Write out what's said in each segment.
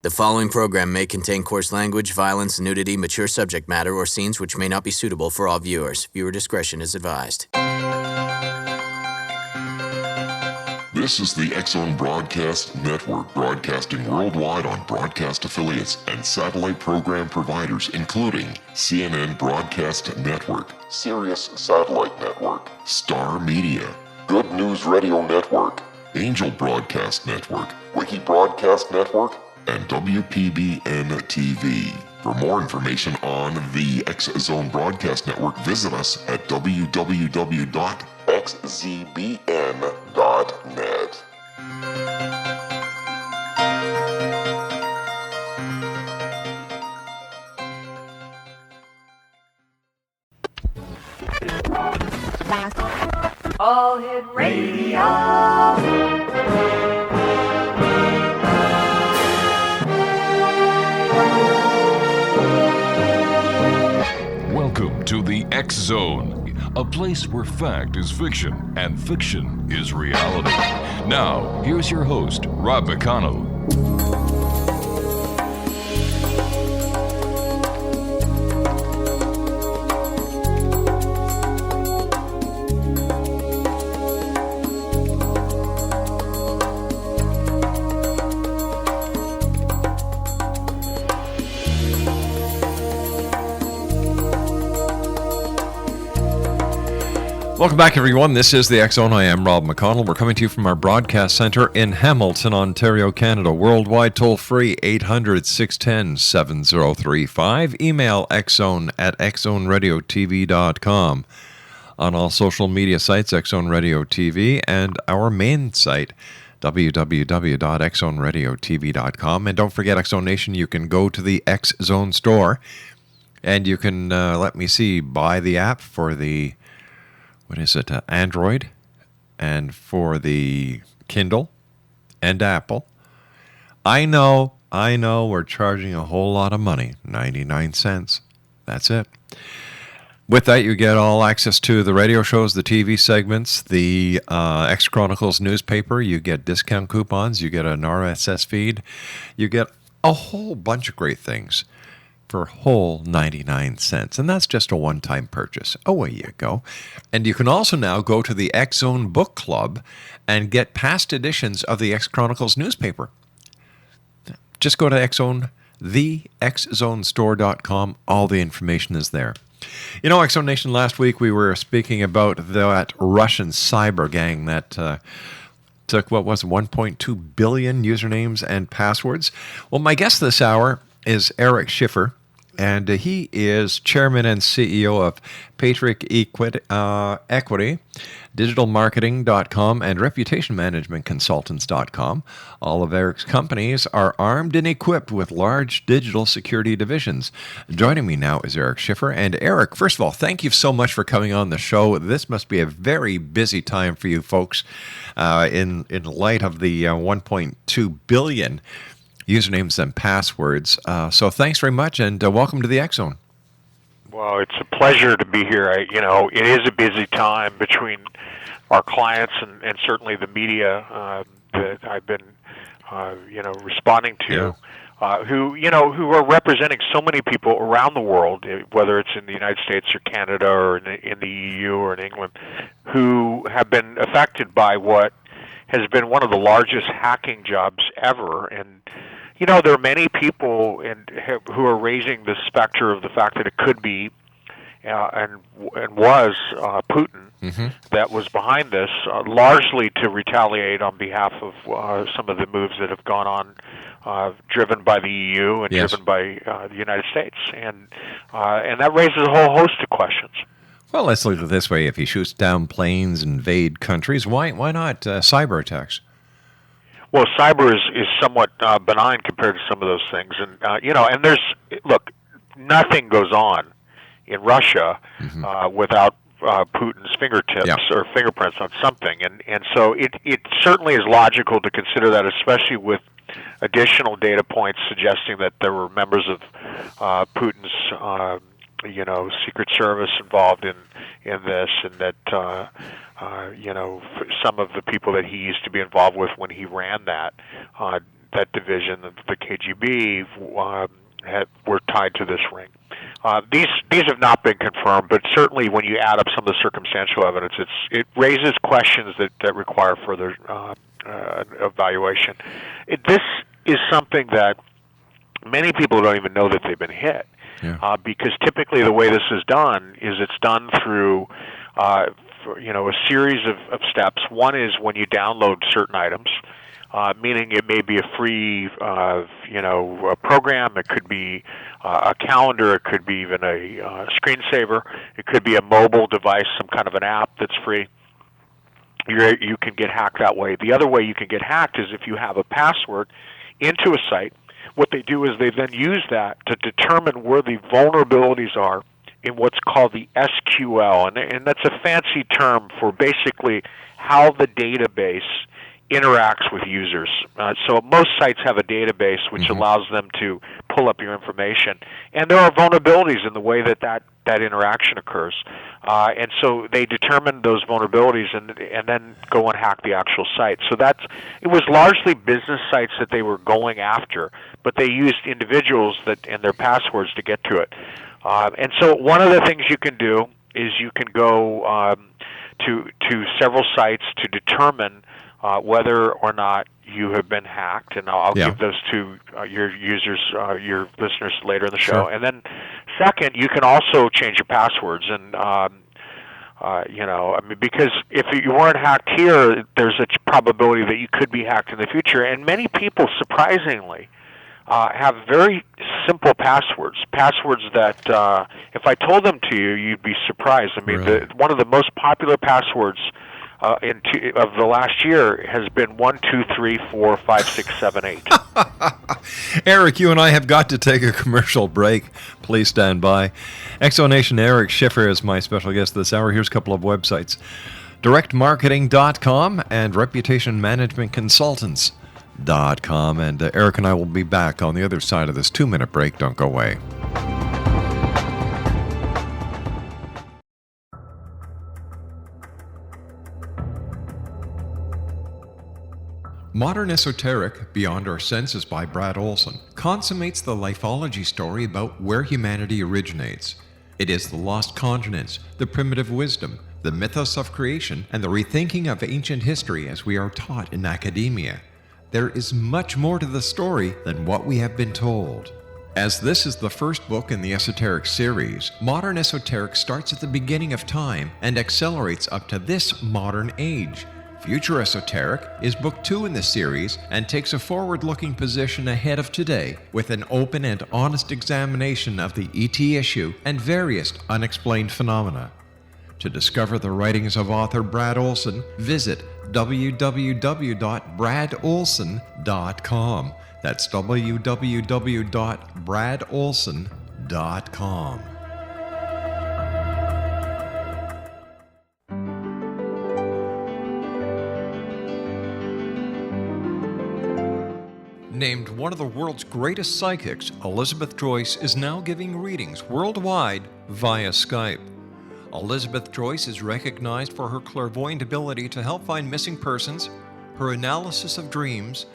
The following program may contain coarse language, violence, nudity, mature subject matter, or scenes which may not be suitable for all viewers. Viewer discretion is advised. This is the X-Zone Broadcast Network, broadcasting worldwide on broadcast affiliates and satellite program providers, including CNN Broadcast Network, Sirius Satellite Network, Star Media, Good News Radio Network, Angel Broadcast Network, Wiki Broadcast Network, and WPBN TV. For more information on the X-Zone Broadcast Network, visit us at www.xzbn.net. All Hit Radio. Welcome to the X-Zone, a place where fact is fiction and fiction is reality. Now, here's your host, Rob McConnell. Welcome back, everyone. This is the X-Zone. I am Rob McConnell. We're coming to you from our broadcast center in Hamilton, Ontario, Canada. Worldwide, toll-free, 800-610-7035. Email xzone@xzoneradiotv.com. On all social media sites, X-Zone Radio TV, and our main site, www.xzoneradiotv.com. And don't forget, X-Zone Nation, you can go to the X-Zone store, and you can, buy the app for the Android, and for the Kindle and Apple. I know, we're charging a whole lot of money, 99 cents. That's it. With that, you get all access to the radio shows, the TV segments, the X Chronicles newspaper. You get discount coupons. You get an RSS feed. You get a whole bunch of great things for whole 99 cents. And that's just a one-time purchase. Away you go. And you can also now go to the X-Zone Book Club and get past editions of the X Chronicles newspaper. Just go to X-Zone, thexzonestore.com. All the information is there. You know, X-Zone Nation, last week we were speaking about that Russian cyber gang that took, 1.2 billion usernames and passwords. Well, my guest this hour is Eric Schiffer, and he is chairman and CEO of Patrick Equity, digitalmarketing.com, and reputationmanagementconsultants.com. All of Eric's companies are armed and equipped with large digital security divisions. Joining me now is Eric Schiffer. And Eric, first of all, thank you so much for coming on the show. This must be a very busy time for you folks in light of the 1.2 billion usernames and passwords. So thanks very much, and welcome to the X-Zone. Well, it's a pleasure to be here. It is a busy time between our clients and certainly the media that I've been, responding to, who are representing so many people around the world, whether it's in the United States or Canada or in the EU or in England, who have been affected by what has been one of the largest hacking jobs ever. And there are many people who are raising the specter of the fact that it could be and was Putin that was behind this, largely to retaliate on behalf of some of the moves that have gone on, driven by the EU and driven by the United States, and that raises a whole host of questions. Well, let's look at it this way: if he shoots down planes, invade countries, why not cyber attacks? Well, cyber is somewhat benign compared to some of those things, and and nothing goes on in Russia without Putin's fingertips or fingerprints on something, and so it certainly is logical to consider that, especially with additional data points suggesting that there were members of Putin's Secret Service involved in this, and that some of the people that he used to be involved with when he ran that that division, the KGB, were tied to this ring. These have not been confirmed, but certainly when you add up some of the circumstantial evidence, it raises questions that require further evaluation. This is something that many people don't even know that they've been hit, because typically the way this is done is it's done through a series of steps. One is when you download certain items, meaning it may be a free a program. It could be a calendar. It could be even a screensaver. It could be a mobile device, some kind of an app that's free. You can get hacked that way. The other way you can get hacked is if you have a password into a site. What they do is they then use that to determine where the vulnerabilities are in what's called the SQL, and that's a fancy term for basically how the database interacts with users. So most sites have a database which allows them to pull up your information, and there are vulnerabilities in the way that interaction occurs. And so they determine those vulnerabilities and then go and hack the actual site. So it was largely business sites that they were going after, but they used individuals and their passwords to get to it. And so one of the things you can do is you can go to several sites to determine whether or not you have been hacked, and I'll give those to your users, your listeners later in the show. Sure. And then, second, you can also change your passwords, and because if you weren't hacked here, there's a probability that you could be hacked in the future. And many people, surprisingly, have very simple passwords that if I told them to you, you'd be surprised. I mean, Really? one of the most popular passwords of the last year has been 1, 2, 3, 4, 5, 6, 7, 8. Eric, you and I have got to take a commercial break. Please stand by. Exonation Eric Schiffer is my special guest this hour. Here's a couple of websites. directmarketing.com and reputationmanagementconsultants.com. And Eric and I will be back on the other side of this 2-minute break. Don't go away. Modern Esoteric, Beyond Our Senses by Brad Olson, consummates the lifeology story about where humanity originates. It is the lost continents, the primitive wisdom, the mythos of creation, and the rethinking of ancient history as we are taught in academia. There is much more to the story than what we have been told. As this is the first book in the Esoteric series, Modern Esoteric starts at the beginning of time and accelerates up to this modern age. Future Esoteric is book 2 in the series and takes a forward-looking position ahead of today with an open and honest examination of the ET issue and various unexplained phenomena. To discover the writings of author Brad Olson, visit www.bradolson.com. That's www.bradolson.com. Named one of the world's greatest psychics, Elizabeth Joyce is now giving readings worldwide via Skype. Elizabeth Joyce is recognized for her clairvoyant ability to help find missing persons, her analysis of dreams,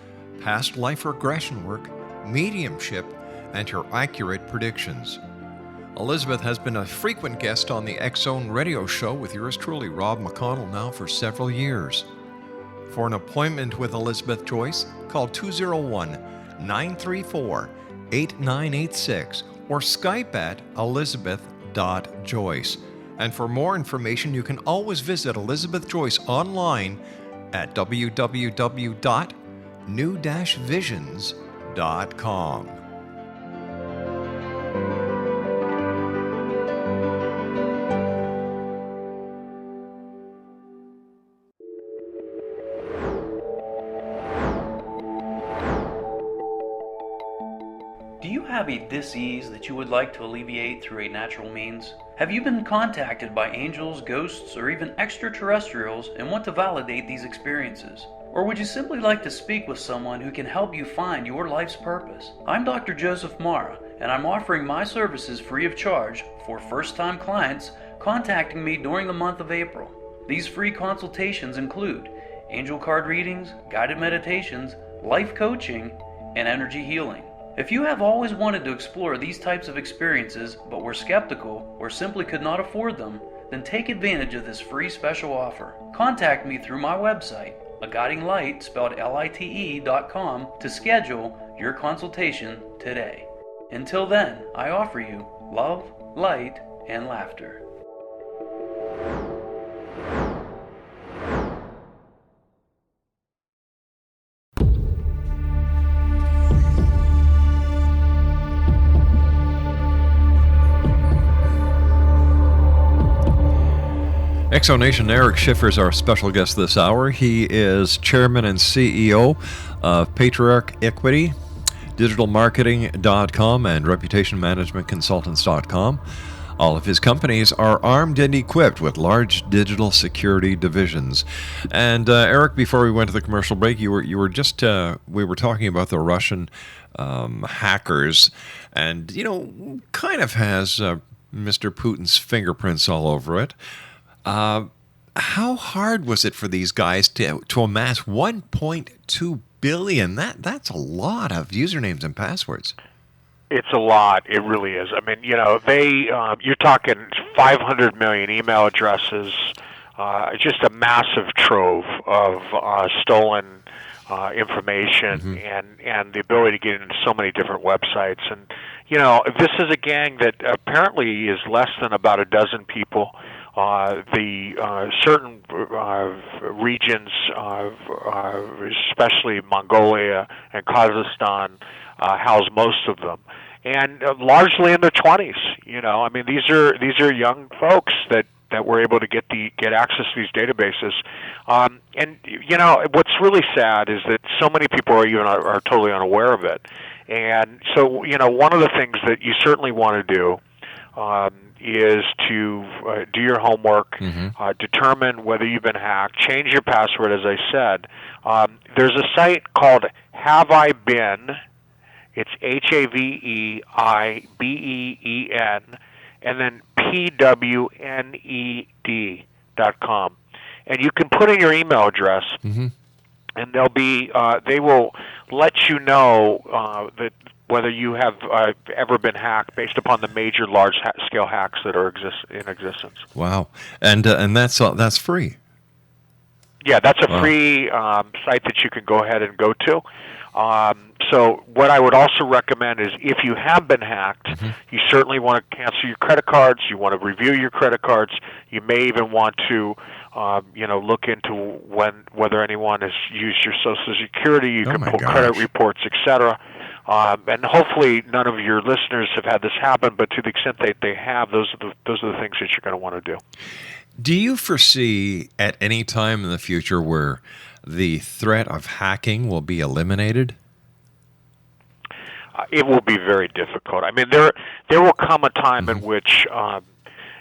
past life regression work, mediumship, and her accurate predictions. Elizabeth has been a frequent guest on the X-Zone radio show with yours truly, Rob McConnell, now for several years. For an appointment with Elizabeth Joyce, call 201-934-8986 or Skype at elizabeth.joyce. And for more information, you can always visit Elizabeth Joyce online at www.new-visions.com. Do you have a dis-ease that you would like to alleviate through a natural means? Have you been contacted by angels, ghosts, or even extraterrestrials and want to validate these experiences? Or would you simply like to speak with someone who can help you find your life's purpose? I'm Dr. Joseph Mara, and I'm offering my services free of charge for first-time clients contacting me during the month of April. These free consultations include angel card readings, guided meditations, life coaching, and energy healing. If you have always wanted to explore these types of experiences but were skeptical or simply could not afford them, then take advantage of this free special offer. Contact me through my website, aguidinglight, spelled LITE.com, to schedule your consultation today. Until then, I offer you love, light, and laughter. Exonation Eric Schiffer is our special guest this hour. He is chairman and CEO of Patriarch Equity, digitalmarketing.com, and reputationmanagementconsultants.com. All of his companies are armed and equipped with large digital security divisions. And Eric, before we went to the commercial break, we were talking about the Russian hackers, and kind of has Mr. Putin's fingerprints all over it. How hard was it for these guys to amass 1.2 billion? That's a lot of usernames and passwords. It's a lot. It really is. I mean, you're talking 500 million email addresses, just a massive trove of stolen information, and the ability to get into so many different websites. And this is a gang that apparently is less than about a dozen people. Certain regions, especially Mongolia and Kazakhstan, house most of them, and largely in their 20s. I mean, these are young folks that were able to get access to these databases. And what's really sad is that so many people are totally unaware of it. And so one of the things that you certainly want to do is to do your homework, determine whether you've been hacked, change your password, as I said. There's a site called Have I Been? It's HAVEIBEEN, and then PWNED.com. And you can put in your email address, and they will let you know that whether you have ever been hacked based upon the major large-scale hacks that are in existence. Wow, and that's free. Yeah, that's a free site that you can go ahead and go to. So what I would also recommend is if you have been hacked, you certainly want to cancel your credit cards. You want to review your credit cards. You may even want to look into whether anyone has used your Social Security. You can pull credit reports, etc. And hopefully none of your listeners have had this happen, but to the extent that they have, those are the things that you're going to want to do. Do you foresee at any time in the future where the threat of hacking will be eliminated? It will be very difficult. I mean, there will come a time in which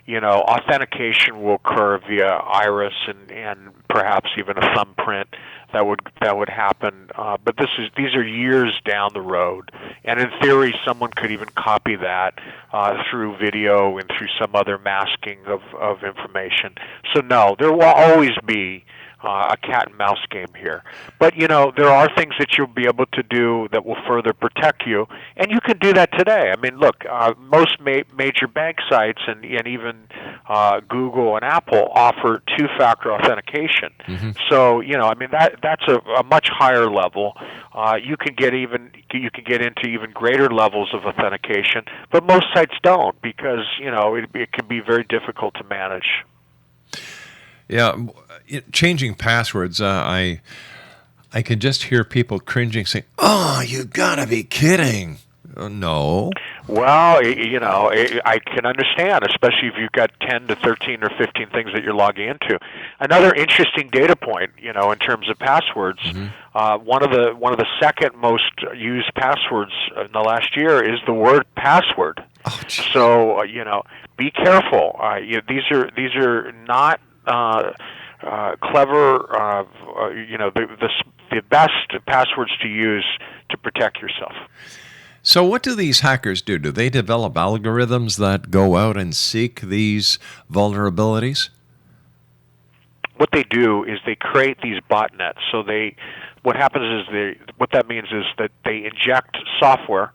authentication will occur via iris and perhaps even a thumbprint that would happen. But these are years down the road, and in theory, someone could even copy that through video and through some other masking of information. So no, there will always be a cat and mouse game here. But there are things that you'll be able to do that will further protect you, and you can do that today. I mean, look, most major bank sites and even Google and Apple offer two-factor authentication. So I mean that's a much higher level. You can get into even greater levels of authentication, but most sites don't because it can be very difficult to manage. Yeah, changing passwords, I can just hear people cringing, saying, "Oh, you gotta be kidding!" No. Well, I can understand, especially if you've got 10 to 13 or 15 things that you're logging into. Another interesting data point, in terms of passwords, one of the second most used passwords in the last year is the word password. Oh, so be careful. These are not clever, the best passwords to use to protect yourself. So what do these hackers do? Do they develop algorithms that go out and seek these vulnerabilities? What they do is they create these botnets. So they what happens is what that means is that they inject software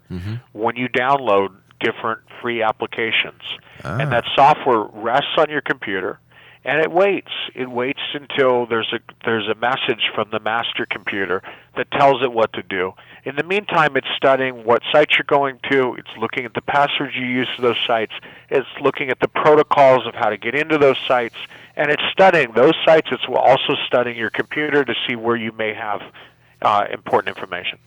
when you download different free applications. And that software rests on your computer, and it waits. It waits until there's a message from the master computer that tells it what to do. In the meantime, it's studying what sites you're going to. It's looking at the passwords you use to those sites. It's looking at the protocols of how to get into those sites. And it's studying those sites. It's also studying your computer to see where you may have important information.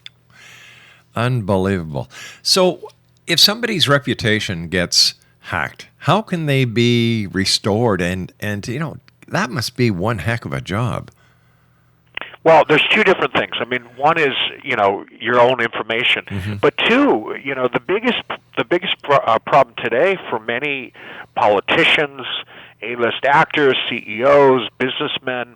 Unbelievable. So if somebody's reputation gets hacked, how can they be restored? And that must be one heck of a job. Well, there's two different things. I mean, one is, your own information. But two, the biggest problem today for many politicians, A-list actors, CEOs, businessmen,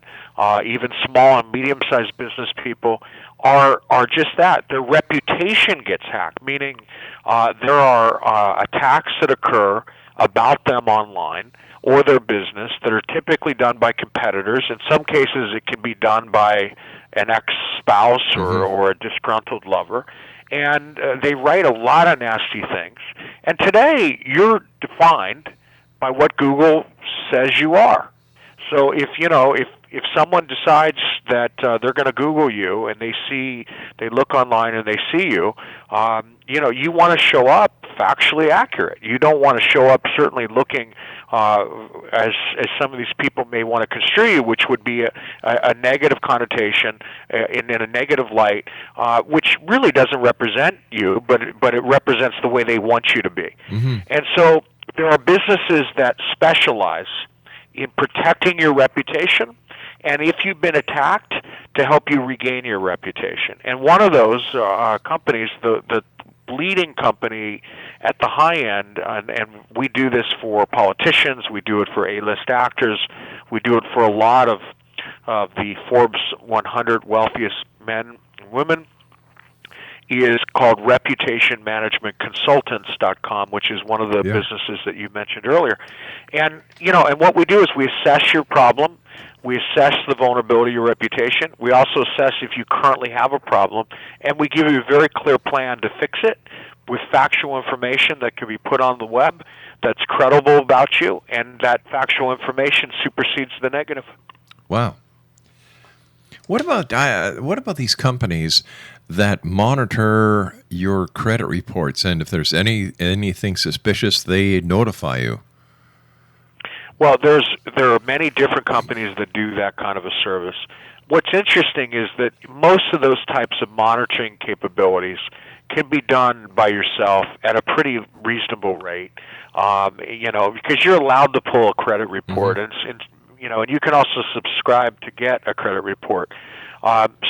even small and medium-sized business people are just that. Their reputation gets hacked, meaning there are attacks that occur about them online or their business that are typically done by competitors. In some cases, it can be done by an ex-spouse or a disgruntled lover. And they write a lot of nasty things. And today, you're defined by what Google says you are. So if someone decides that they're going to Google you and they look online and they see you, you want to show up factually accurate. You don't want to show up certainly looking as some of these people may want to construe you, which would be a negative connotation in a negative light, which really doesn't represent you, but it represents the way they want you to be. And so there are businesses that specialize in protecting your reputation, and if you've been attacked, to help you regain your reputation. And one of those companies, the leading company at the high end, and we do this for politicians, we do it for A-list actors, we do it for a lot of the Forbes 100 wealthiest men and women, is called reputationmanagementconsultants.com, which is one of the businesses that you mentioned earlier. And and what we do is we assess your problem, we assess the vulnerability of your reputation, we also assess if you currently have a problem, and we give you a very clear plan to fix it with factual information that can be put on the web that's credible about you, and that factual information supersedes the negative. Wow. What about these companies that monitor your credit reports, and if there's anything suspicious, they notify you? Well, there are many different companies that do that kind of a service. What's interesting is that most of those types of monitoring capabilities can be done by yourself at a pretty reasonable rate, because you're allowed to pull a credit report, and you can also subscribe to get a credit report.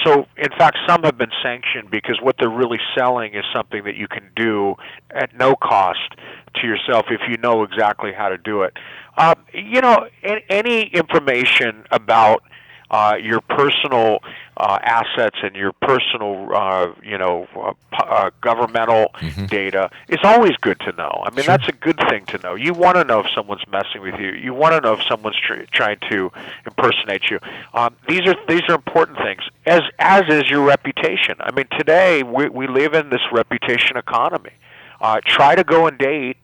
So, in fact, some have been sanctioned because what they're really selling is something that you can do at no cost to yourself if you know exactly how to do it. Any information about your personal assets and your personal, governmental data is always good to know. I mean, that's a good thing to know. You want to know if someone's messing with you. You want to know if someone's trying to impersonate you. These are important things, as is your reputation. I mean, today we live in this reputation economy. Try to go and date.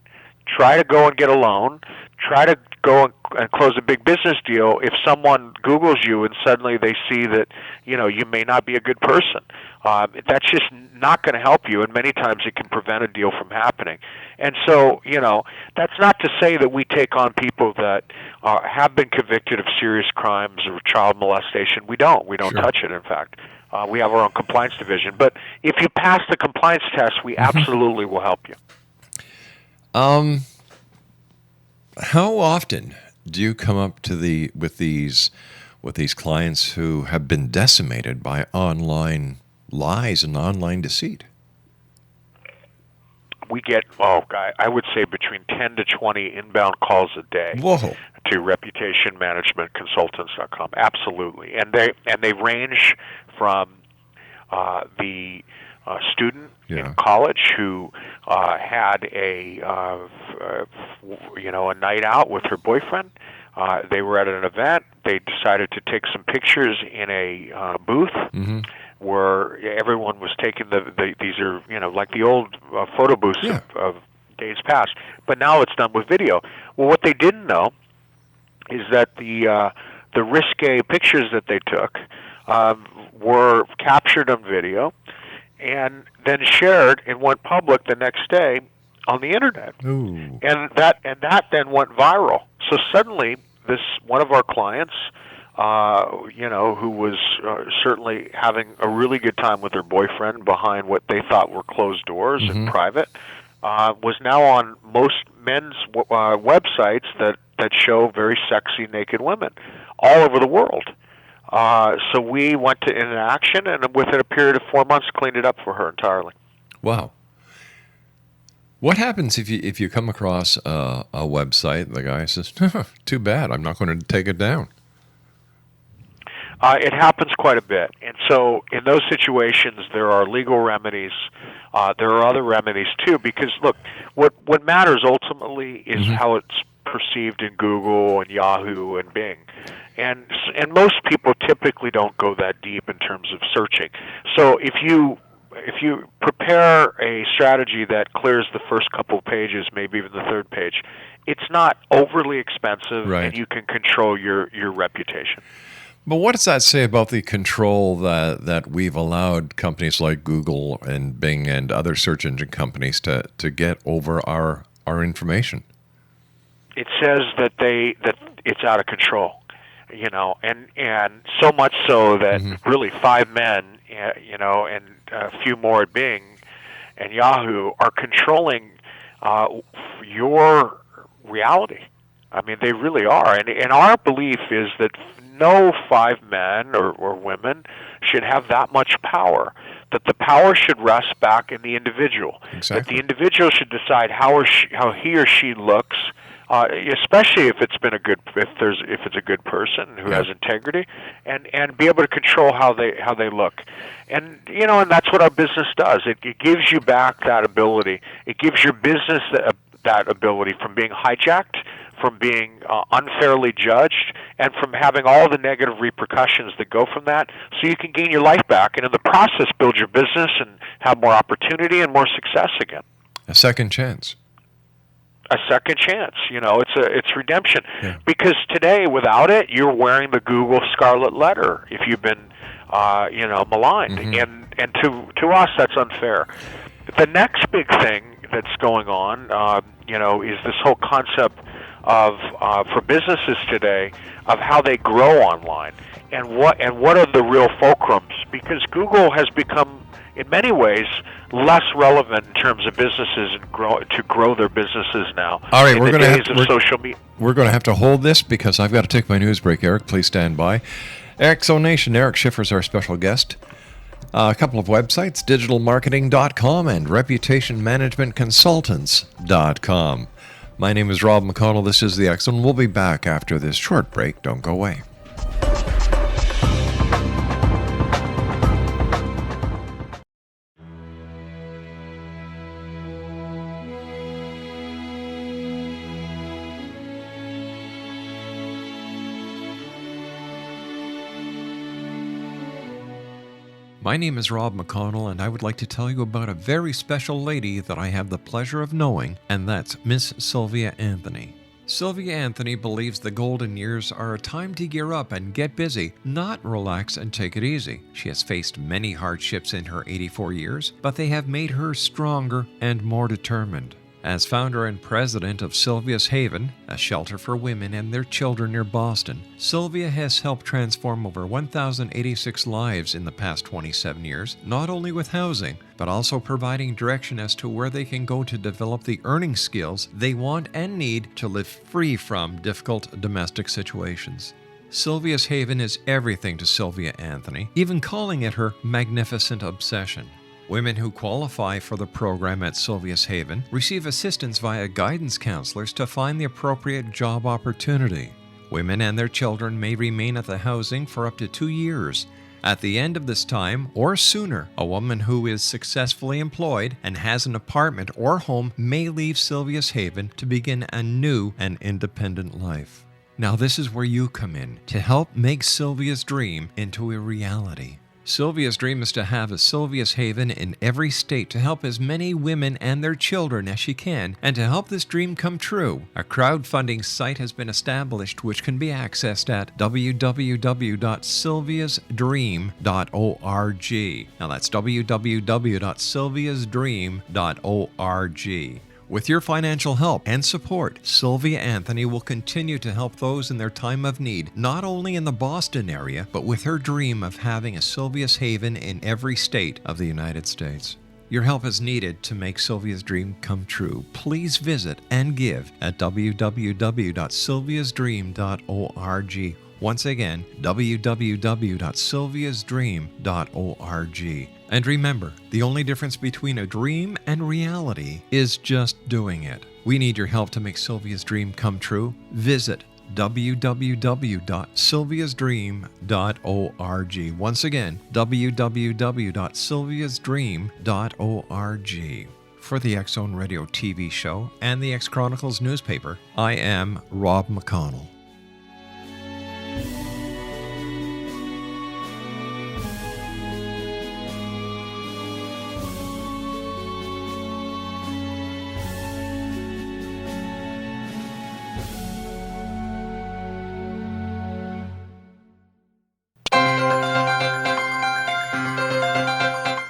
Try to go and get a loan. Try to go and close a big business deal if someone Googles you and suddenly they see that you may not be a good person. That's just not going to help you, and many times it can prevent a deal from happening. And so, that's not to say that we take on people that have been convicted of serious crimes or child molestation. We don't touch it, in fact. We have our own compliance division. But if you pass the compliance test, we absolutely will help you. How often do you come up with these clients who have been decimated by online lies and online deceit? We get, I would say between 10 to 20 inbound calls a day. Whoa. To reputationmanagementconsultants.com. Absolutely, and they range from the student in college who had a night out with her boyfriend. They were at an event. They decided to take some pictures in a booth. where everyone was taking these are, like the old photo booths of days past, but now it's done with video. Well, what they didn't know is that the risque pictures that they took were captured on video and then shared and went public the next day on the internet. Ooh. And that then went viral. So suddenly, this one of our clients, who was certainly having a really good time with her boyfriend behind what they thought were closed doors and private, was now on most men's websites that show very sexy naked women all over the world. So we went to action, and within a period of 4 months, cleaned it up for her entirely. Wow. What happens if you come across a website, the guy says, too bad, I'm not going to take it down? It happens quite a bit. And so in those situations, there are legal remedies. There are other remedies, too, because, look, what matters ultimately is how it's perceived in Google and Yahoo and Bing. And most people typically don't go that deep in terms of searching. So if you prepare a strategy that clears the first couple of pages, maybe even the third page, it's not overly expensive, and you can control your reputation. But what does that say about the control that we've allowed companies like Google and Bing and other search engine companies to get over our information? It says that it's out of control, and so much so that really 5 men, and a few more at Bing and Yahoo are controlling your reality. I mean, they really are. And our belief is that no 5 men or women should have that much power, that the power should rest back in the individual, that the individual should decide how he or she looks, especially if it's been if it's a good person who has integrity, and be able to control how they look, and and that's what our business does. It gives you back that ability. It gives your business that ability from being hijacked, from being unfairly judged, and from having all the negative repercussions that go from that, so you can gain your life back, and in the process build your business and have more opportunity and more success again. A second chance. A second chance, it's redemption. Because today, without it, you're wearing the Google scarlet letter if you've been, maligned, and to us that's unfair. The next big thing that's going on, is this whole concept of for businesses today of how they grow online and what are the real fulcrums, because Google has become in many ways less relevant in terms of businesses and grow their businesses now. All right, we're going to have to hold this because I've got to take my news break. Eric, please stand by. X-Zone Nation, Eric Schiffer is our special guest. A couple of websites, digitalmarketing.com and reputationmanagementconsultants.com. My name is Rob McConnell. This is the X-Zone. We'll be back after this short break. Don't go away. My name is Rob McConnell, and I would like to tell you about a very special lady that I have the pleasure of knowing, and that's Miss Sylvia Anthony. Sylvia Anthony believes the golden years are a time to gear up and get busy, not relax and take it easy. She has faced many hardships in her 84 years, but they have made her stronger and more determined. As founder and president of Sylvia's Haven, a shelter for women and their children near Boston, Sylvia has helped transform over 1,086 lives in the past 27 years, not only with housing, but also providing direction as to where they can go to develop the earning skills they want and need to live free from difficult domestic situations. Sylvia's Haven is everything to Sylvia Anthony, even calling it her magnificent obsession. Women who qualify for the program at Sylvia's Haven receive assistance via guidance counselors to find the appropriate job opportunity. Women and their children may remain at the housing for up to 2 years. At the end of this time, or sooner, a woman who is successfully employed and has an apartment or home may leave Sylvia's Haven to begin a new and independent life. Now this is where you come in to help make Sylvia's dream into a reality. Sylvia's dream is to have a Sylvia's Haven in every state to help as many women and their children as she can, and to help this dream come true. A crowdfunding site has been established which can be accessed at www.sylviasdream.org. Now that's www.sylviasdream.org. With your financial help and support, Sylvia Anthony will continue to help those in their time of need, not only in the Boston area, but with her dream of having a Sylvia's Haven in every state of the United States. Your help is needed to make Sylvia's dream come true. Please visit and give at www.sylviasdream.org. Once again, www.sylviasdream.org. And remember, the only difference between a dream and reality is just doing it. We need your help to make Sylvia's dream come true. Visit www.sylviasdream.org. Once again, www.sylviasdream.org. For the X Zone Radio TV show and the X Chronicles newspaper, I am Rob McConnell.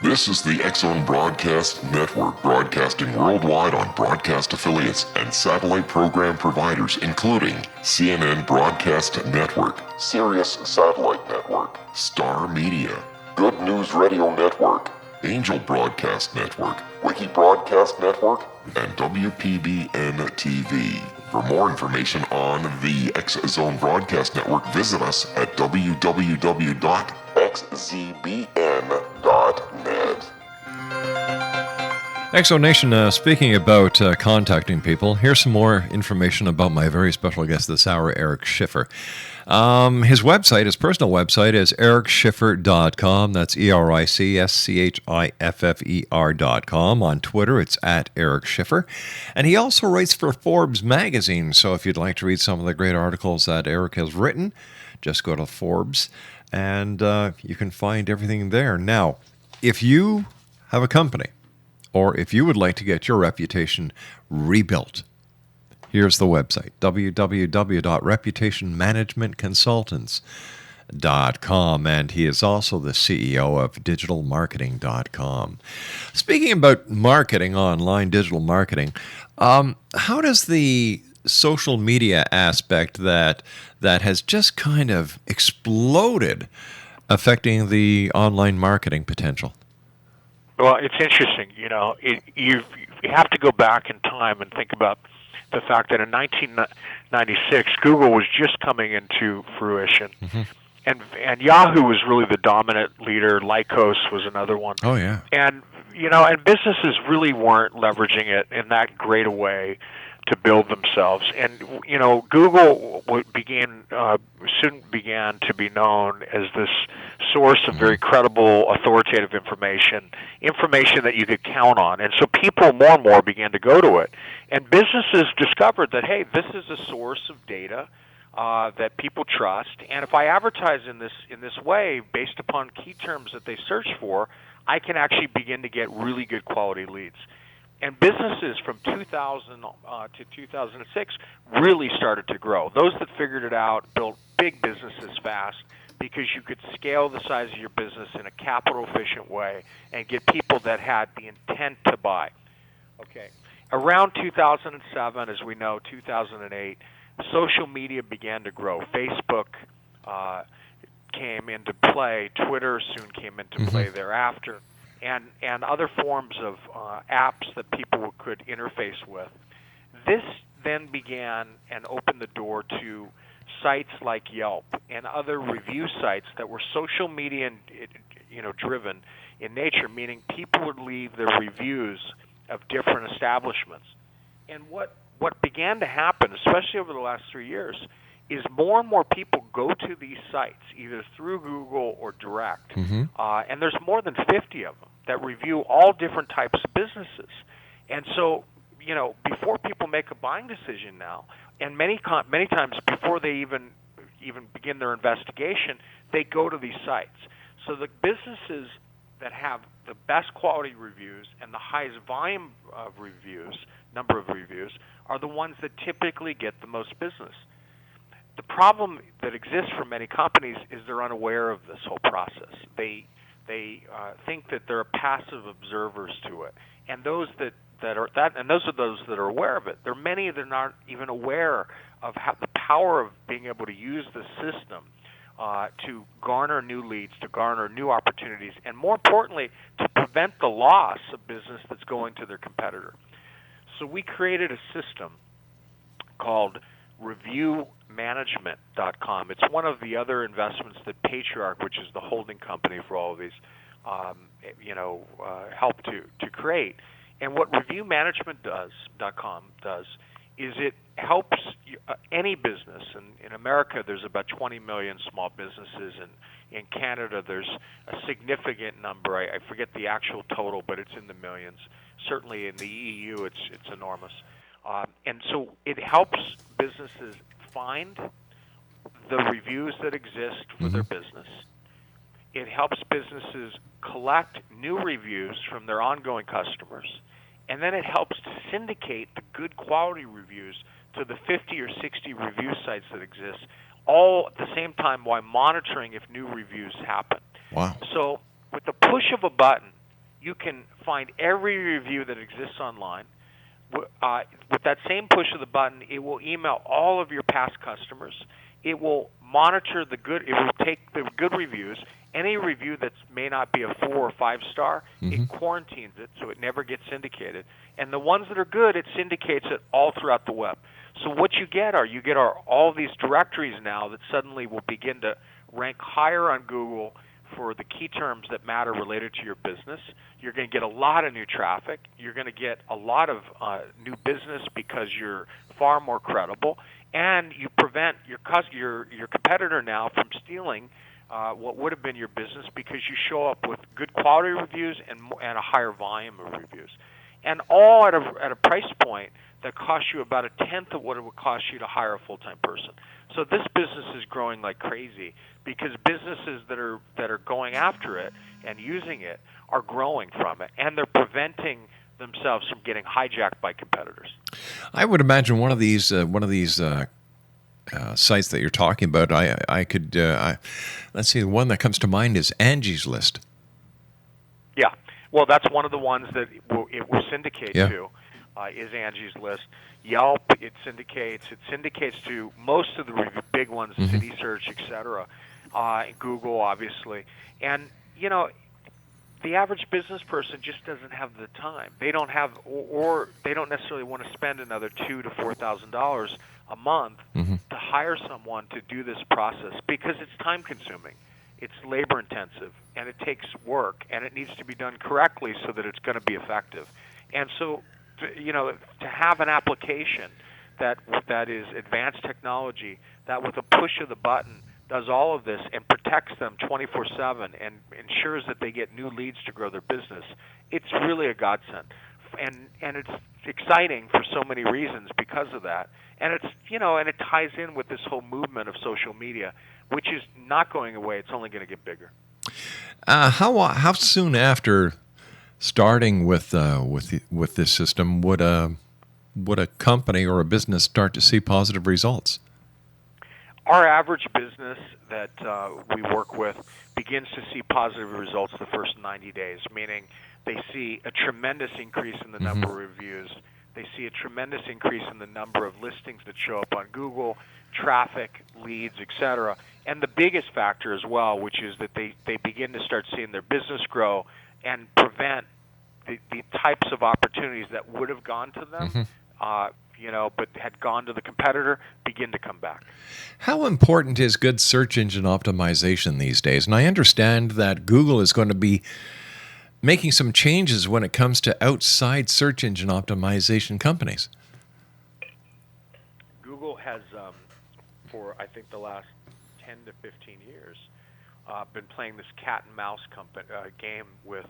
This is the X Zone Broadcast Network, broadcasting worldwide on broadcast affiliates and satellite program providers, including CNN Broadcast Network, Sirius Satellite Network, Star Media, Good News Radio Network, Angel Broadcast Network, Wiki Broadcast Network, and WPBN TV. For more information on the X Zone Broadcast Network, visit us at www.xzbn.net. Exonation, speaking about contacting people, here's some more information about my very special guest this hour, Eric Schiffer. His website, his personal website, is ericschiffer.com. That's ERICSCHIFFER.com. On Twitter, it's at Eric Schiffer. And he also writes for Forbes magazine, so if you'd like to read some of the great articles that Eric has written, just go to Forbes, and you can find everything there. Now, if you have a company, or if you would like to get your reputation rebuilt, here's the website, www.reputationmanagementconsultants.com, and he is also the CEO of digitalmarketing.com. Speaking about marketing, online digital marketing, how does the social media aspect that has just kind of exploded affecting the online marketing potential? Well, it's interesting. You have to go back in time and think about the fact that in 1996, Google was just coming into fruition, and Yahoo was really the dominant leader. Lycos was another one. Oh yeah. And and businesses really weren't leveraging it in that great a way to build themselves. And Google soon began to be known as this source of very credible, authoritative information that you could count on. And so people more and more began to go to it. And businesses discovered that, hey, this is a source of data that people trust. And if I advertise in this way, based upon key terms that they search for, I can actually begin to get really good quality leads. And businesses from 2000 to 2006 really started to grow. Those that figured it out built big businesses fast because you could scale the size of your business in a capital-efficient way and get people that had the intent to buy. Okay. Around 2007, as we know, 2008, social media began to grow. Facebook came into play. Twitter soon came into play thereafter. And other forms of apps that people could interface with. This then began and opened the door to sites like Yelp and other review sites that were social media driven in nature, meaning people would leave their reviews of different establishments. And what began to happen, especially over the last 3 years, is more and more people go to these sites, either through Google or direct. And there's more than 50 of them that review all different types of businesses. And so, before people make a buying decision now, and many times before they even begin their investigation, they go to these sites. So the businesses that have the best quality reviews and the highest volume of reviews, number of reviews, are the ones that typically get the most business. The problem that exists for many companies is they're unaware of this whole process. They think that they're passive observers to it, and those that are those that are aware of it. There are many that aren't even aware of how the power of being able to use the system to garner new leads, to garner new opportunities, and more importantly, to prevent the loss of business that's going to their competitor. So we created a system called reviewmanagement.com. It's one of the other investments that Patriarch, which is the holding company for all of these, helped to create. And what reviewmanagement.com does is it helps any business. In America, there's about 20 million small businesses, and in Canada, there's a significant number. I forget the actual total, but it's in the millions. Certainly in the EU, it's enormous. And so it helps businesses find the reviews that exist for their business. It helps businesses collect new reviews from their ongoing customers. And then it helps to syndicate the good quality reviews to the 50 or 60 review sites that exist, all at the same time while monitoring if new reviews happen. Wow. So with the push of a button, you can find every review that exists online. With that same push of the button, it will email all of your past customers. It will monitor the good. It will take the good reviews. Any review that may not be a 4 or 5 star, it quarantines it so it never gets syndicated. And the ones that are good, it syndicates it all throughout the web. So what you get are all these directories now that suddenly will begin to rank higher on Google for the key terms that matter related to your business. You're going to get a lot of new traffic. You're going to get a lot of new business because you're far more credible, and you prevent your competitor now from stealing what would have been your business because you show up with good quality reviews and a higher volume of reviews, and all at a price point that costs you about a tenth of what it would cost you to hire a full-time person. So this business is growing like crazy because businesses that are going after it and using it are growing from it, and they're preventing themselves from getting hijacked by competitors. I would imagine one of these sites that you're talking about. I could let's see. The one that comes to mind is Angie's List. Yeah, well, that's one of the ones that it will syndicate to. Is Angie's List. Yelp, it syndicates to most of the big ones, City Search, etc. Google, obviously, and the average business person just doesn't have the time. They don't have, or they don't necessarily want to spend another $2,000 to $4,000 a month to hire someone to do this process because it's time consuming, it's labor intensive, and it takes work, and it needs to be done correctly so that it's going to be effective. And so, to have an application that is advanced technology that with a push of the button does all of this and protects them 24/7 and ensures that they get new leads to grow their business, it's really a godsend. And it's exciting for so many reasons because of that. And it's and it ties in with this whole movement of social media, which is not going away. It's only going to get bigger. How soon after starting with this system would a company or a business start to see positive results? Our average business that we work with begins to see positive results the first 90 days, meaning they see a tremendous increase in the number of reviews. They see a tremendous increase in the number of listings that show up on Google, traffic, leads, etc. And the biggest factor as well, which is that they begin to start seeing their business grow and prevent the types of opportunities that would have gone to them, but had gone to the competitor, begin to come back. How important is good search engine optimization these days? And I understand that Google is going to be making some changes when it comes to outside search engine optimization companies. Google has, for I think the last 10 to 15 years, been playing this cat and mouse game with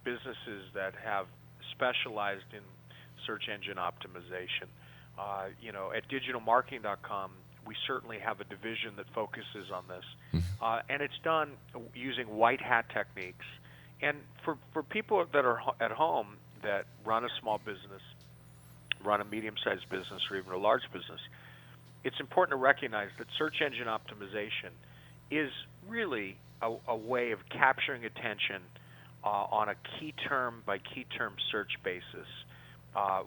businesses that have specialized in search engine optimization. At digitalmarketing.com, we certainly have a division that focuses on this. And it's done using white hat techniques. And for people that are at home that run a small business, run a medium-sized business, or even a large business, it's important to recognize that search engine optimization is really a way of capturing attention on a key term by key term search basis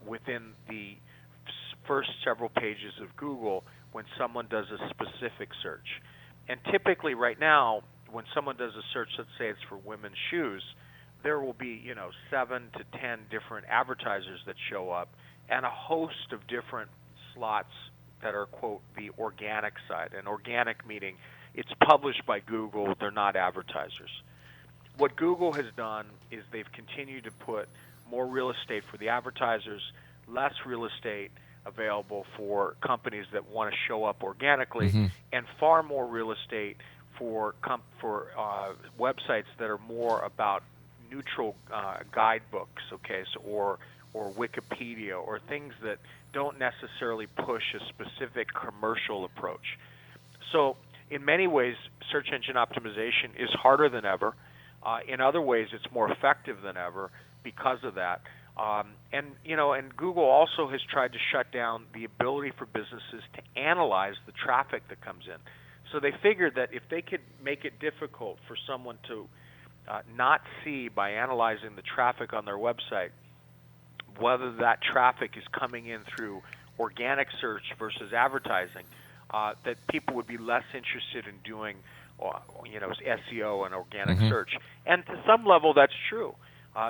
within the first several pages of Google when someone does a specific search. And typically right now, when someone does a search, let's say it's for women's shoes, there will be 7 to 10 different advertisers that show up and a host of different slots that are, quote, the organic side. And organic meaning it's published by Google, they're not advertisers. What Google has done is they've continued to put more real estate for the advertisers, less real estate available for companies that want to show up organically, and far more real estate for websites that are more about neutral guidebooks, okay, or Wikipedia, or things that don't necessarily push a specific commercial approach. So in many ways, search engine optimization is harder than ever. In other ways, it's more effective than ever because of that. And Google also has tried to shut down the ability for businesses to analyze the traffic that comes in. So they figured that if they could make it difficult for someone to not see by analyzing the traffic on their website whether that traffic is coming in through organic search versus advertising, that people would be less interested in doing SEO and organic search. And to some level, that's true.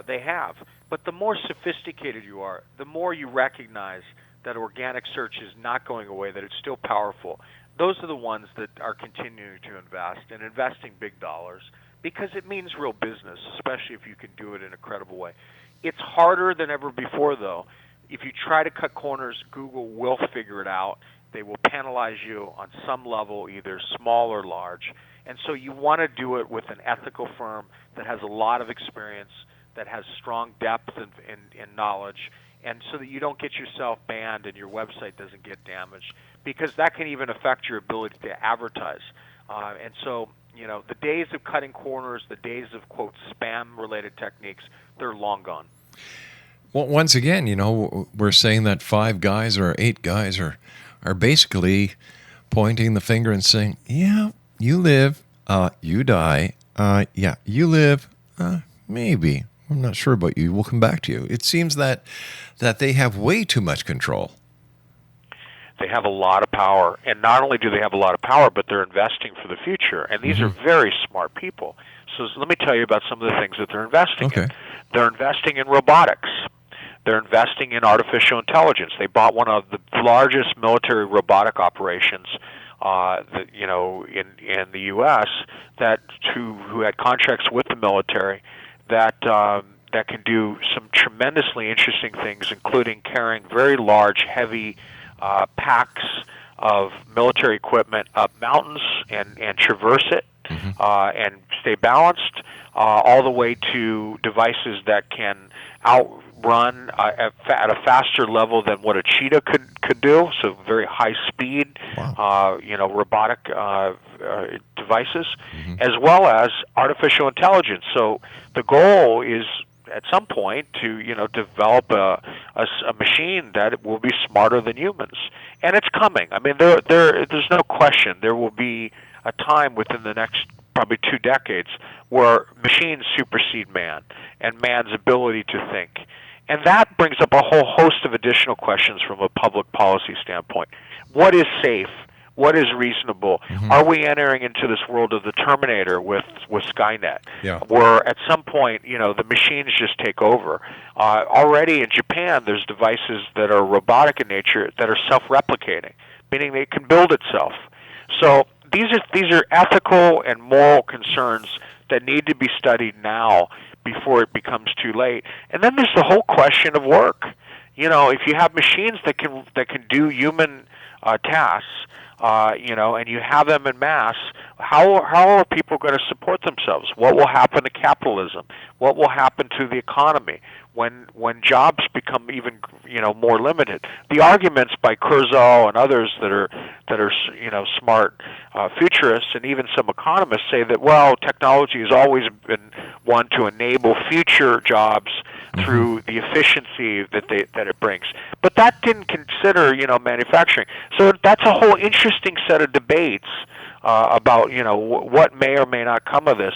They have. But the more sophisticated you are, the more you recognize that organic search is not going away, that it's still powerful. Those are the ones that are continuing to invest and investing big dollars because it means real business, especially if you can do it in a credible way. It's harder than ever before, though. If you try to cut corners, Google will figure it out. They will penalize you on some level, either small or large. And so you want to do it with an ethical firm that has a lot of experience, that has strong depth and knowledge, and so that you don't get yourself banned and your website doesn't get damaged, because that can even affect your ability to advertise. And so, the days of cutting corners, the days of, quote, spam-related techniques, they're long gone. Well, once again, we're saying that 5 guys or 8 guys are basically pointing the finger and saying, yeah, you live, you die, yeah, you live, maybe. I'm not sure about you. We'll come back to you. It seems that they have way too much control. They have a lot of power. And not only do they have a lot of power, but they're investing for the future. And these are very smart people. So let me tell you about some of the things that they're investing in. They're investing in robotics. They're investing in artificial intelligence. They bought one of the largest military robotic operations in the U.S. who had contracts with the military that can do some tremendously interesting things, including carrying very large, heavy packs of military equipment up mountains and traverse it and stay balanced, all the way to devices that can outrun at a faster level than what a cheetah could do, so very high speed, robotic devices, as well as artificial intelligence. So the goal is at some point to develop a machine that will be smarter than humans, and it's coming. I mean, there's no question there will be a time within the next probably 2 decades where machines supersede man and man's ability to think. And that brings up a whole host of additional questions from a public policy standpoint. What is safe? What is reasonable? Are we entering into this world of the Terminator with Skynet? Yeah. Where at some point, the machines just take over. Already in Japan, there's devices that are robotic in nature that are self-replicating, meaning they can build itself. So these are ethical and moral concerns that need to be studied now before it becomes too late. And then there's the whole question of work. If you have machines that can do human tasks, and you have them en masse, how are people going to support themselves? What will happen to capitalism? What will happen to the economy when jobs become even more limited? The arguments by Kurzweil and others that are smart futurists and even some economists say that, well, technology has always been one to enable future jobs through the efficiency that it brings. But that didn't consider manufacturing. So that's a whole interesting set of debates about what may or may not come of this.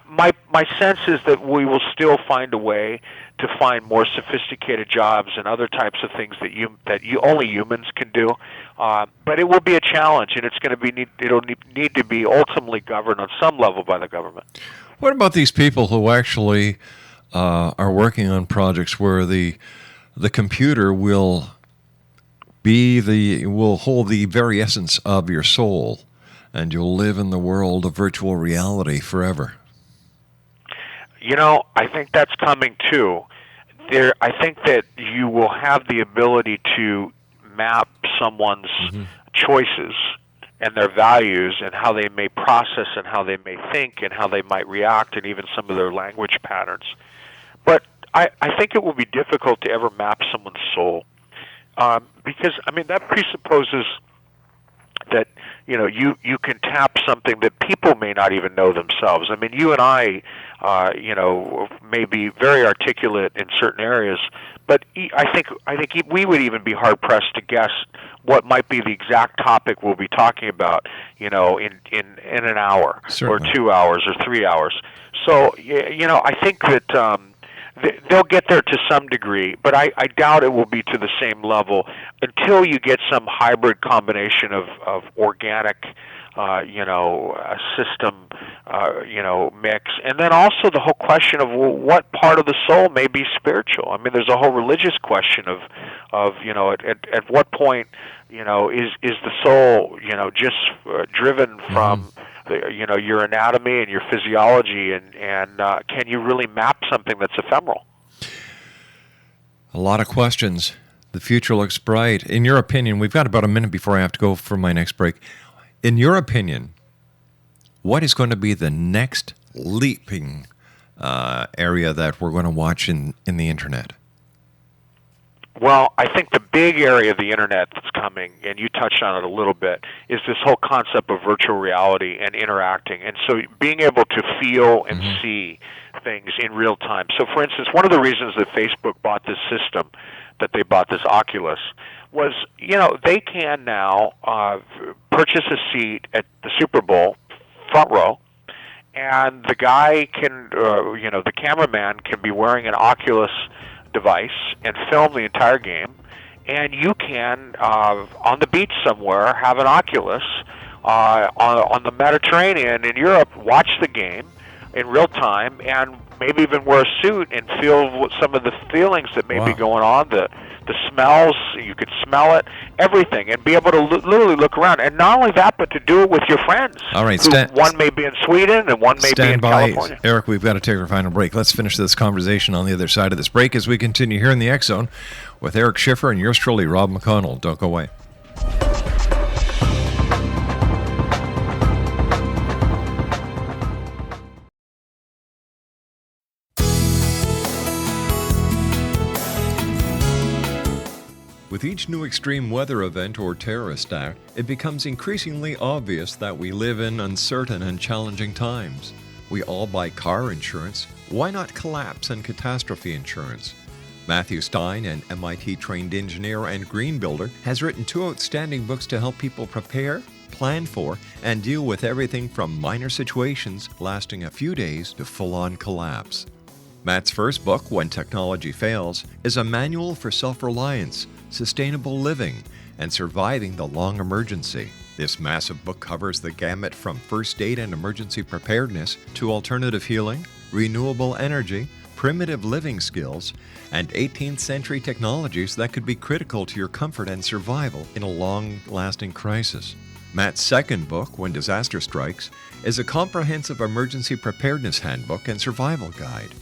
My sense is that we will still find a way to find more sophisticated jobs and other types of things that only humans can do. But it will be a challenge, and it'll need to be ultimately governed on some level by the government. What about these people who actually are working on projects where the computer will hold the very essence of your soul, and you'll live in the world of virtual reality forever? I think that's coming too. I think that you will have the ability to map someone's choices and their values and how they may process and how they may think and how they might react and even some of their language patterns. But I think it will be difficult to ever map someone's soul because, that presupposes that you can tap something that people may not even know themselves. You and I, may be very articulate in certain areas, but I think we would even be hard pressed to guess what might be the exact topic we'll be talking about, in an hour. Certainly. Or 2 hours or 3 hours. So I think that they'll get there to some degree, but I doubt it will be to the same level until you get some hybrid combination of organic, a system, mix, and then also the whole question of what part of the soul may be spiritual. There's a whole religious question of at what point is the soul just driven from your anatomy and your physiology, and can you really map something that's ephemeral? A lot of questions. The future looks bright. In your opinion, we've got about a minute before I have to go for my next break. In your opinion, what is going to be the next leaping area that we're going to watch in the internet? Well, I think the big area of the internet that's coming, and you touched on it a little bit, is this whole concept of virtual reality and interacting. And so being able to feel and see things in real time. So, for instance, one of the reasons that Facebook bought this system, that they bought this Oculus, was, they can now purchase a seat at the Super Bowl, front row, and the guy can, the cameraman can be wearing an Oculus device and film the entire game, and you can, on the beach somewhere, have an Oculus on the Mediterranean in Europe, watch the game in real time, and maybe even wear a suit and feel some of the feelings that may be going on, the smells, you could smell it, everything, and be able to literally look around. And not only that, but to do it with your friends. All right, one may be in Sweden and one may be in California. Eric, we've got to take our final break. Let's finish this conversation on the other side of this break as we continue here in the X Zone with Eric Schiffer and yours truly, Rob McConnell. Don't go away. With each new extreme weather event or terrorist act, it becomes increasingly obvious that we live in uncertain and challenging times. We all buy car insurance. Why not collapse and catastrophe insurance? Matthew Stein, an MIT-trained engineer and green builder, has written 2 outstanding books to help people prepare, plan for, and deal with everything from minor situations lasting a few days to full-on collapse. Matt's first book, When Technology Fails, is a manual for self-reliance, sustainable living, and surviving the long emergency. This massive book covers the gamut from first aid and emergency preparedness to alternative healing, renewable energy, primitive living skills, and 18th century technologies that could be critical to your comfort and survival in a long-lasting crisis. Matt's second book, When Disaster Strikes, is a comprehensive emergency preparedness handbook and survival guide.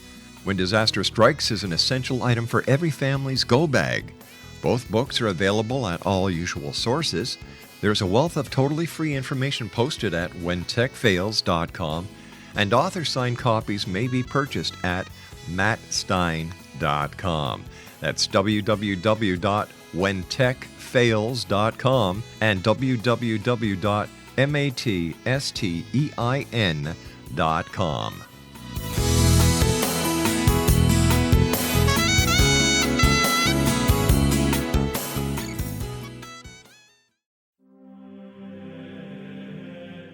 When Disaster Strikes is an essential item for every family's go bag. Both books are available at all usual sources. There's a wealth of totally free information posted at whentechfails.com, and author-signed copies may be purchased at mattstein.com. That's www.whentechfails.com and www.mattstein.com.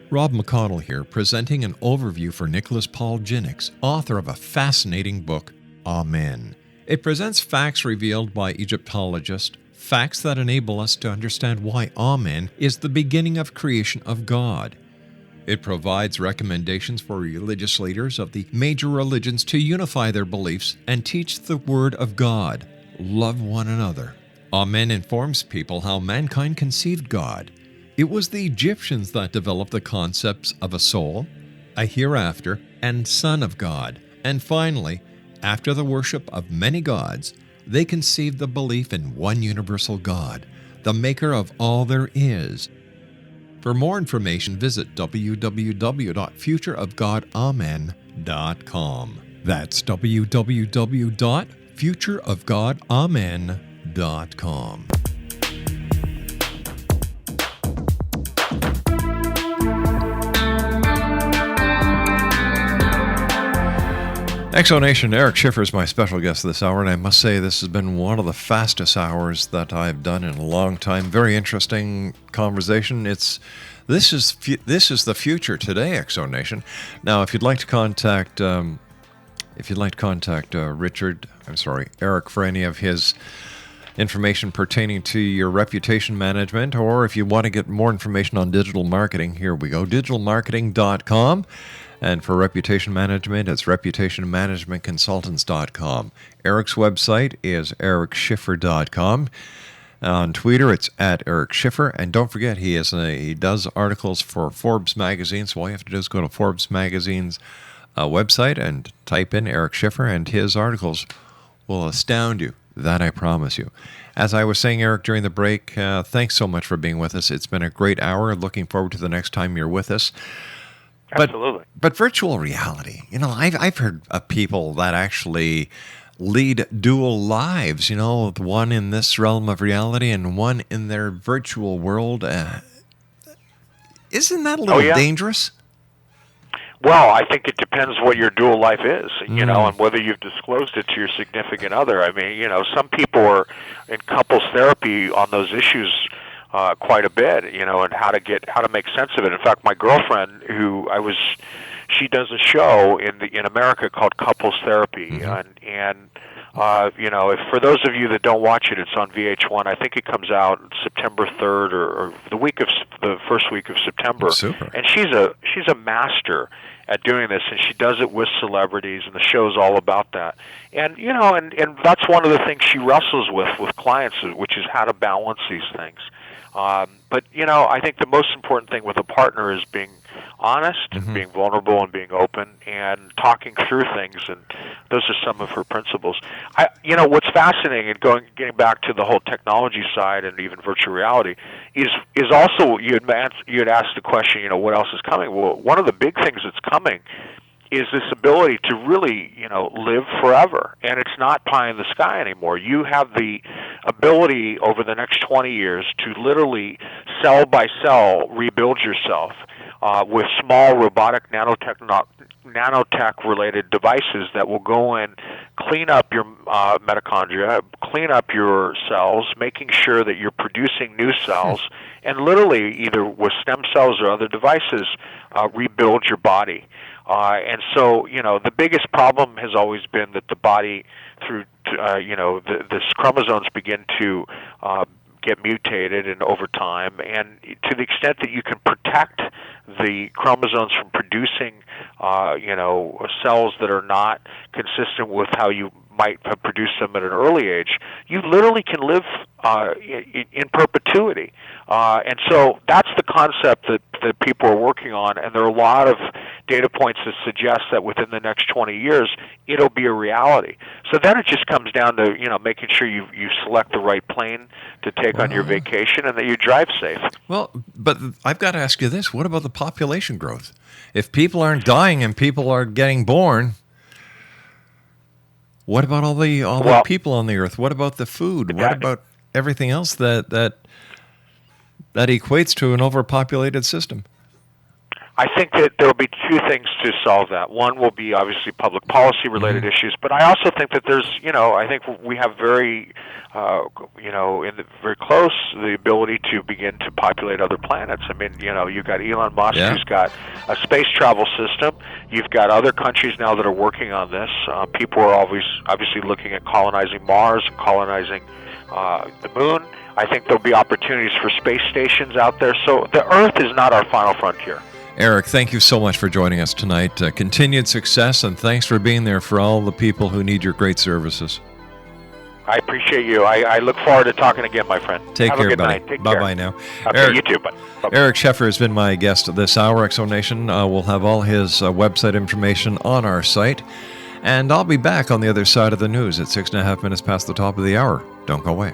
Rob McConnell here, presenting an overview for Nicholas Paul Jennings, author of a fascinating book, Amen. It presents facts revealed by Egyptologists, facts that enable us to understand why Amen is the beginning of creation of God. It provides recommendations for religious leaders of the major religions to unify their beliefs and teach the Word of God. Love one another. Amen informs people how mankind conceived God. It was the Egyptians that developed the concepts of a soul, a hereafter, and Son of God. And finally, after the worship of many gods, they conceived the belief in one universal God, the maker of all there is. For more information, visit www.futureofgodamen.com. That's www.futureofgodamen.com. Exonation, Eric Schiffer is my special guest this hour, and I must say this has been one of the fastest hours that I've done in a long time. Very interesting conversation. This is the future today, Exonation. Now, if you'd like to contact Eric for any of his information pertaining to your reputation management, or if you want to get more information on digital marketing, here we go, digitalmarketing.com. And for reputation management, it's reputationmanagementconsultants.com. Eric's website is ericschiffer.com. On Twitter, it's at Eric Schiffer. And don't forget, he does articles for Forbes magazine. So all you have to do is go to Forbes magazine's website and type in Eric Schiffer, and his articles will astound you. That I promise you. As I was saying, Eric, during the break, thanks so much for being with us. It's been a great hour. Looking forward to the next time you're with us. Absolutely. But virtual reality, I've heard of people that actually lead dual lives, one in this realm of reality and one in their virtual world. Isn't that a little dangerous? Well, I think it depends what your dual life is, and whether you've disclosed it to your significant other. I mean, some people are in couples therapy on those issues quite a bit, and how to make sense of it. In fact, my girlfriend, she does a show in America called Couples Therapy, and if for those of you that don't watch it, it's on VH1. I think it comes out September 3rd or the first week of September. Super. And she's a master at doing this, and she does it with celebrities, and the show's all about that. And and that's one of the things she wrestles with clients, which is how to balance these things. But I think the most important thing with a partner is being honest and being vulnerable and being open and talking through things, and those are some of her principles. What's fascinating, and getting back to the whole technology side and even virtual reality, is also you had asked the question, what else is coming? Well, one of the big things that's coming is this ability to really, live forever. And it's not pie in the sky anymore. You have the ability over the next 20 years to literally cell by cell rebuild yourself with small robotic nanotech-related devices that will go in, clean up your mitochondria, clean up your cells, making sure that you're producing new cells, and literally, either with stem cells or other devices, rebuild your body. And so, the biggest problem has always been that the body, through, the chromosomes begin to get mutated and over time. And to the extent that you can protect the chromosomes from producing, cells that are not consistent with how you might have produced them at an early age, you literally can live in perpetuity. And so that's the concept that people are working on, and there are a lot of data points that suggest that within the next 20 years it'll be a reality. So then it just comes down to making sure you select the right plane to take on your vacation and that you drive safe. Well, but I've got to ask you this. What about the population growth? If people aren't dying and people are getting born, what about all the people on the earth? What about the food? What about everything else that equates to an overpopulated system? I think that there will be two things to solve that. One will be obviously public policy related issues, but I also think that there's, I think we have very, very close the ability to begin to populate other planets. I mean, you've got Elon Musk who's got a space travel system. You've got other countries now that are working on this. People are obviously looking at colonizing Mars and colonizing the moon. I think there'll be opportunities for space stations out there. So the Earth is not our final frontier. Eric, thank you so much for joining us tonight. Continued success, and thanks for being there for all the people who need your great services. I appreciate you. I look forward to talking again, my friend. Take Have care, a good buddy. night. Take Bye-bye care. now. Okay, Eric, you too, bud. Bye-bye. Eric Scheffer has been my guest this hour. X-Zone Nation will have all his website information on our site. And I'll be back on the other side of the news at 6.5 minutes past the top of the hour. Don't go away.